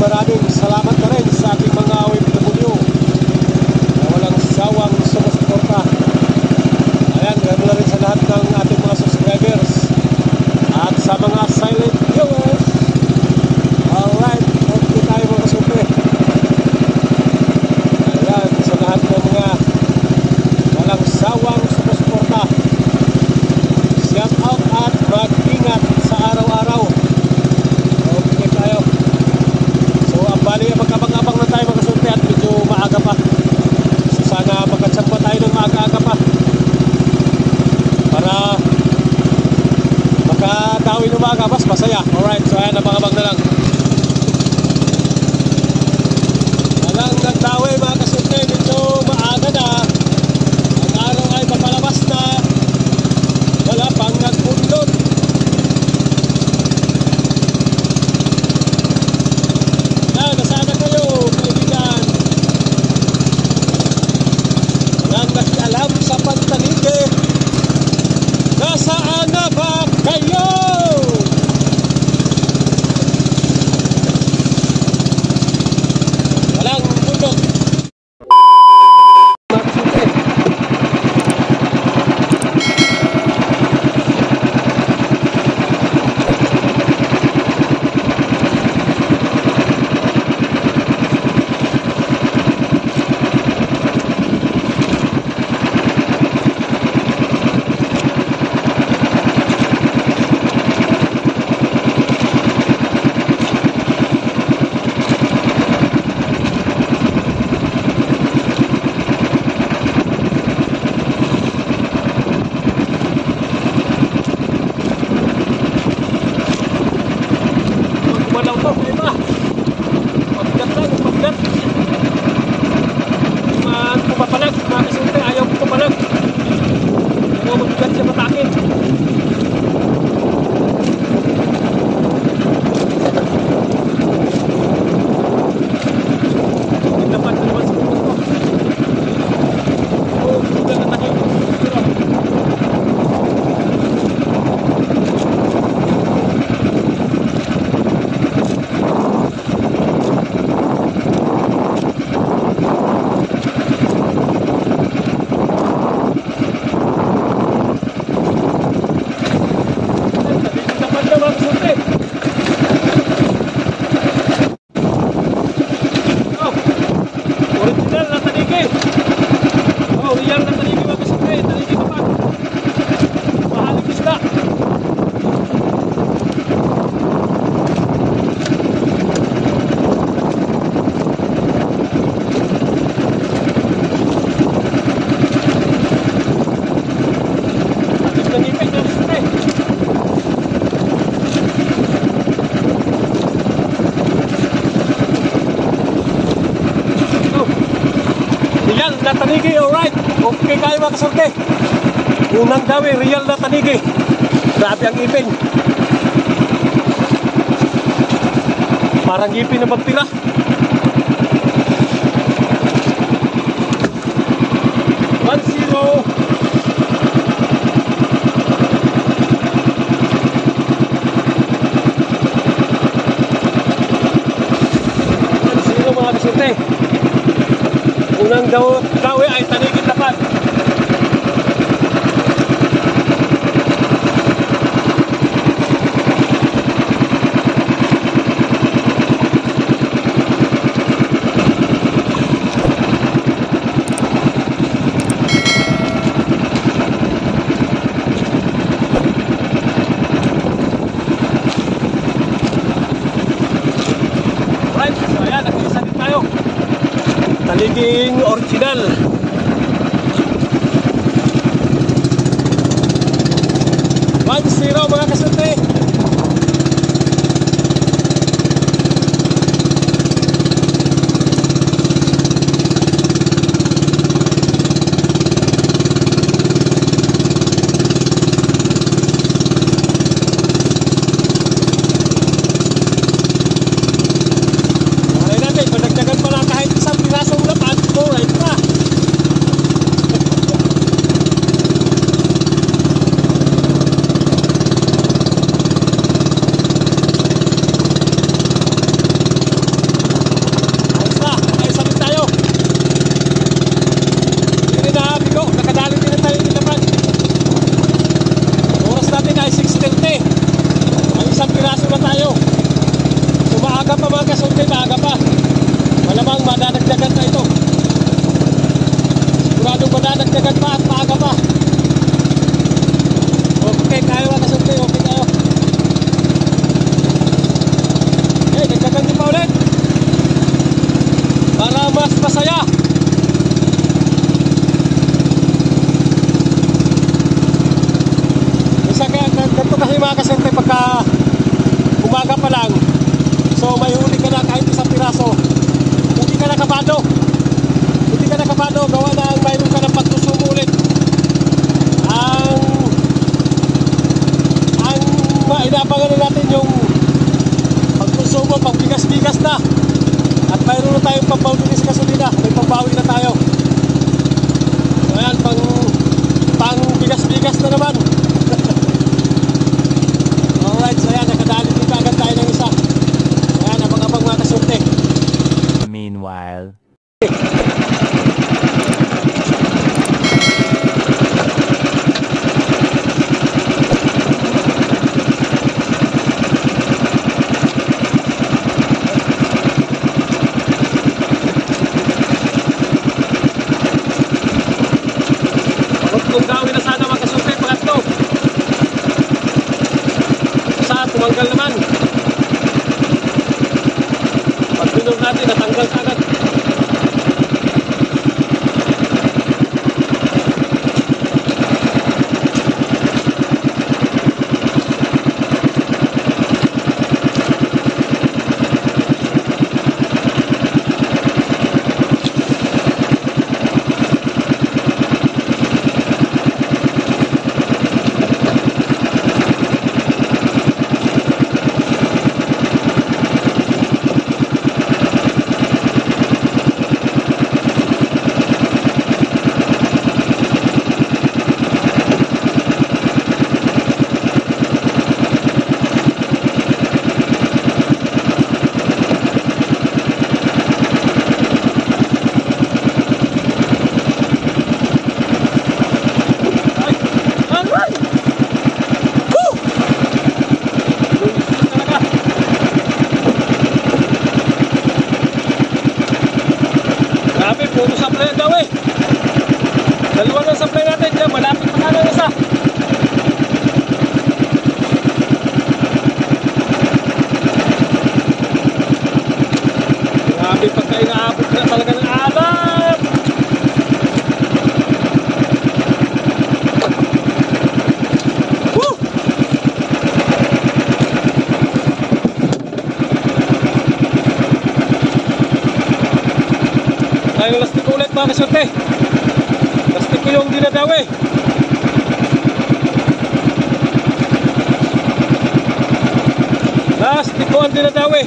maraming salamat na rin sa ating mga OFW na walang sawang sumusuporta. Ayan, ganoon na rin sa lahat ng ating mga subscribers at sa mga silent viewers. Alright, okay tayo mga kasupe. Ayan, sa lahat ng mga walang sawang sumusuporta, shout out at mag-ingat sa araw-araw. Okay tayo. So bali magkabang-abang na tayo mga kasupe at medyo maaga pa. So sana magkatsampa tayo ng maaga-aga pa para makadawi ng maaga, mas masaya. Alright, so ayan, abang-abang na lang. Walang nagdawi mga kasupe, medyo maaga na. Ang araw ay papalabas na. Wala pang nagpundot. Yan, nasaan na kayo kaibigan? Walang nakialam sa pantanige. Nasaan na ba kayo? Walang bundok. Na tanigi, alright. Okay kayo mga kasulke. Unang dawi, real na tanigi. Grabe ang ipin. Parang ipin na magtira. One zero. Mga kasulke. Unang dawi ay tanigin dapat. Right, so ayan, nag-isa din tayo. Taliging original. 1-0 mga kasunti. Padagdagan pala kahit isang pirasong lapat. Alright na. nakapado. Hindi ka nakapado, gawa na mayroon ka ng pagsusumo ulit. Ang inabangan na natin yung pagsusumo, pagbigas-bigas na. At mayroon na tayong pambawi sa gasolina. May pambawi na tayo. Ayan, pang bigas-bigas na naman. Alright, so ayan, nakadali dito agad tayo ng isa. Ayan, abang-abang mga kasunti. Meanwhile. Kung gawin na sana mga kasunti, pangatlo. Sa tumanggal naman. Pag pinur natin, natanggal ka agad. Puro supply daw eh. Dalawa na supply natin dyan. Malapit pa na isa. Grabe pagka inaabot na talaga ng alam. Woo! Ay, lastik ko ulit mga kasunti. Lastik ko yung dinadawi. Lastik ko ang dinadawi.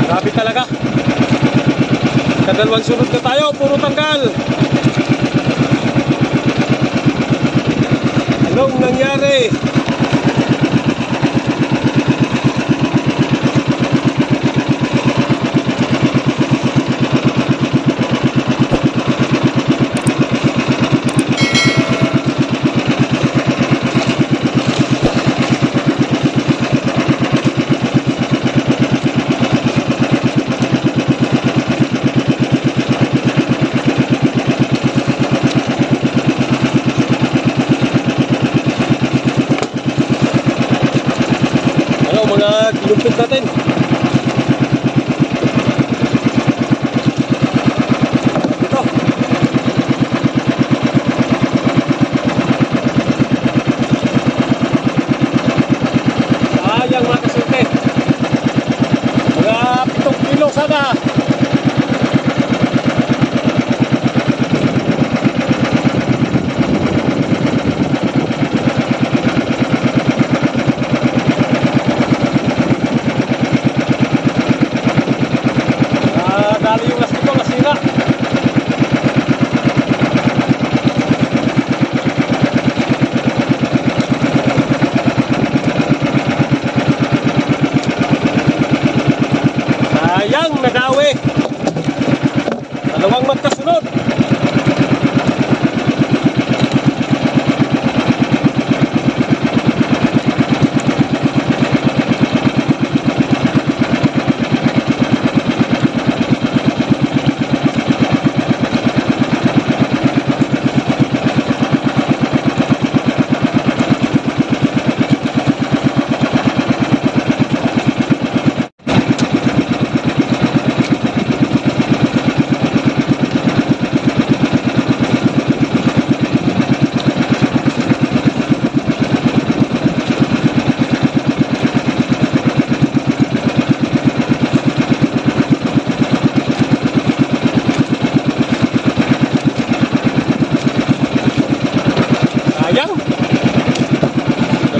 Grabe talaga. Kadalawang sunod na tayo, puro tanggal. Anong nangyari? Mga kilumpit natin. Ito. Sayang mga kasunti. Mga 7 kilo sana. Dali yung lastik ko, nasira. Sayang, nagawi. Dalawang magkasunod.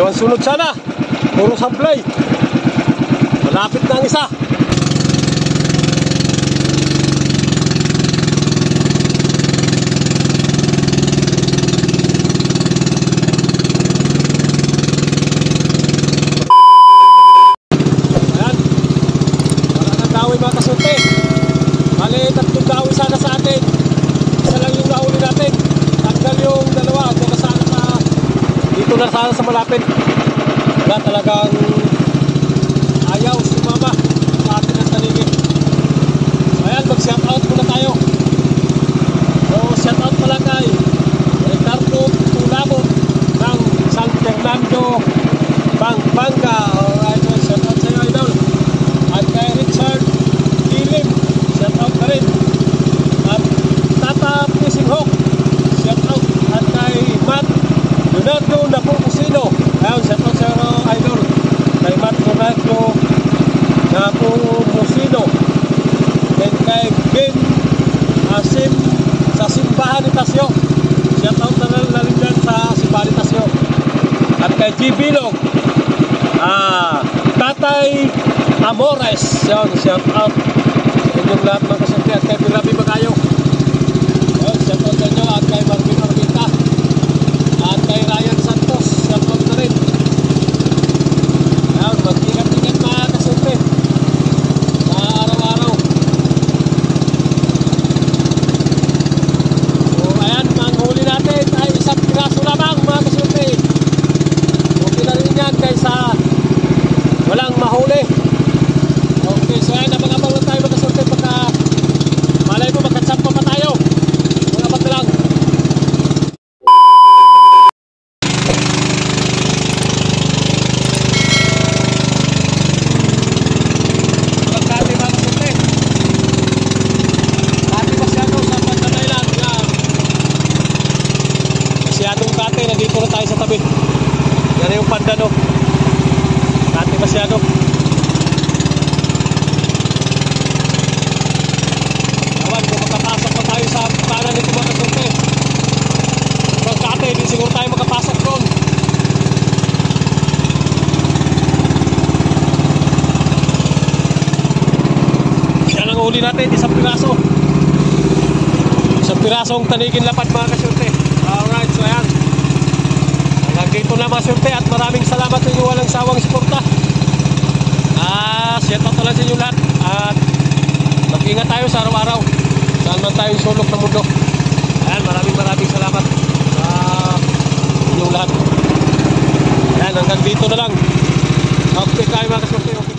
Dalawang sunod sana. Puro sablay. Malapit na ang isa. Ayan. Wala nang dawi mga kasulti. Bali, 3 dawi sana sa atin. Isa lang yung nahuli natin. Tanggal yung dalawa. Dito sana sa... Dito na sana sa malapit. Wala talagang ayaw sumama sa atin ang tanigin. So ayan, mag-shoutout muna tayo. So shoutout pala kay Ricardo Tulabo ng San Fernando, Pampanga. Alright, well, shoutout sa iyo, idol. At kay Richard Kilim, shoutout ka rin. At Tata Fishing Hawk, shoutout. At kay Matt Leonardo Napumusino, ayun, shoutout sa iyo, idol. Kay Matt Leonardo Napumusino. Then kay Ben Asim sa Simbahan ni Tasyo, shoutout na rin dyan sa Simbahan ni Tasyo. At kay G. Bilog, Tatay Amores, yun, shoutout sa inyong lahat mga kasulti. At kay Pilabi Magayo, yun, shoutout sa inyo. At kay Marvin Armita, at kay Ryan Santos, shoutout na rin. Yun, mag-ingat-ingat mga kasulti sa araw-araw. So ayan, ang huli natin ay 1 piraso lamang mga kasulti. Okay na rin yan kaysa walang mahuli. Okay, so ayan, abang-abang lang tayo mga kasulti. Pagka malay mo magkatsampa pa tayo, mga abang lang. Pagkati mga kasulti, kati masyado sa Pantanaylan nga. Masyadong kati, nandito na tayo sa tabi. Yan yung pandano. Kati masyado. Awan, kung makapasok pa tayo sa kanan nito mga kasulti. Pero kati, di siguro tayo makapasok doon. Yan ang huli natin, 1 piraso. 1 pirasong tanigin lapad mga kasulti. Alright, so ayan. Hanggang dito na mga kasulti at maraming salamat sa inyo walang sawang suporta. Shoutout talaga sa inyo lahat. At mag-ingat tayo sa araw-araw. Saan man tayong sulok ng mundo. Ayan, maraming salamat sa inyong lahat. Ayan, hanggang dito na lang. Okay kayo mga kasulti. Okay.